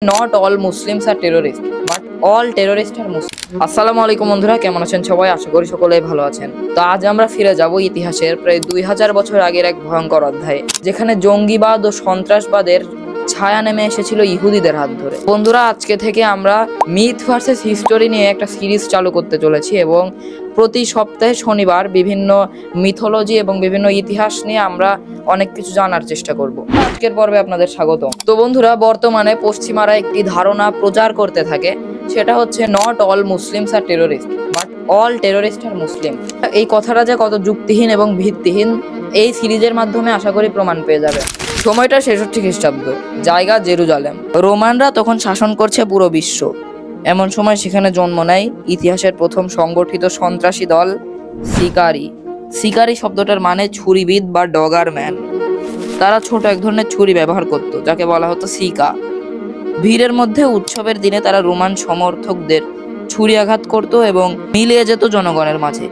Not all Muslims are terrorist but all terrorist are Muslim. আসসালামু আলাইকুম বন্ধুরা, কেমন আছেন সবাই? আশা করি সকলেই ভালো আছেন। তো আজ আমরা ফিরে যাব ইতিহাসের প্রায় 2000 বছর আগের এক ভয়ঙ্কর অধ্যায়ে, যেখানে জঙ্গিবাদ ও সন্ত্রাসবাদের ছায়া নেমে এসেছিল ইহুদিদের হাত ধরে। বন্ধুরা, আজকে থেকে আমরা মিথ ভার্সেস হিস্টোরি নিয়ে একটা সিরিজ চালু করতে চলেছি এবং প্রতি সপ্তাহে শনিবার বিভিন্ন মিথোলজি এবং বিভিন্ন ইতিহাস নিয়ে আমরা অনেক কিছু জানার চেষ্টা করব। আজকের পর্বে আপনাদের স্বাগত। তো বন্ধুরা, বর্তমানে পশ্চিমারা একটি ধারণা প্রচার করতে থাকে, সেটা হচ্ছে not all Muslims are terrorist but all terrorist are Muslim. এই কথাটা যে কত যুক্তিহীন এবং ভিত্তিহীন, এই সিরিজের মাধ্যমে আশা করি প্রমাণ পেয়ে যাবে। সময়টা 66 খ্রিস্টাব্দ, জায়গা জেরুজালেম। রোমানরা তখন শাসন করছে পুরো বিশ্ব। এমন সময় সেখানে জন্ম নেয় ইতিহাসের প্রথম সংগঠিত সন্ত্রাসী দল সিকারি। সিকারি শব্দটার মানে ছুরিবিদ বা ডগার ম্যান। তারা ছোট এক ধরনের ছুরি ব্যবহার করত, যাকে বলা হতো সিকা। ভিড়ের মধ্যে উৎসবের দিনে তারা রোমান সমর্থকদের ছুরি আঘাত করত এবং মিলিয়ে যেত জনগণের মাঝে।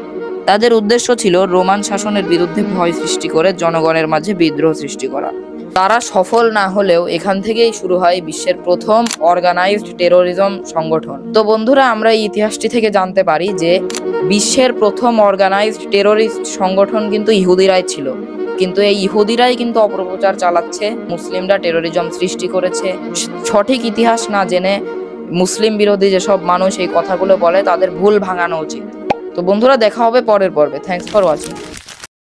তাদের উদ্দেশ্য ছিল রোমান শাসনের বিরুদ্ধে ভয় সৃষ্টি করে জনগণের মাঝে বিদ্রোহ সৃষ্টি করা। তারা সফল না হলেও এখান থেকেই শুরু হয় বিশ্বের প্রথম অর্গানাইজড টেরোরিজম সংগঠন। তো বন্ধুরা, আমরা এই ইতিহাসটি থেকে জানতে পারি যে বিশ্বের প্রথম অর্গানাইজড টেরোরিস্ট সংগঠন কিন্তু ইহুদিরাই ছিল। কিন্তু এই ইহুদিরাই কিন্তু অপপ্রচার চালাচ্ছে, মুসলিমরা টেরোরিজম সৃষ্টি করেছে। সঠিক ইতিহাস না জেনে মুসলিম বিরোধী যেসব মানুষ এই কথাগুলো বলে, তাদের ভুল ভাঙানো উচিত। তো বন্ধুরা, দেখা হবে পরের পর্বে। Thanks for watching.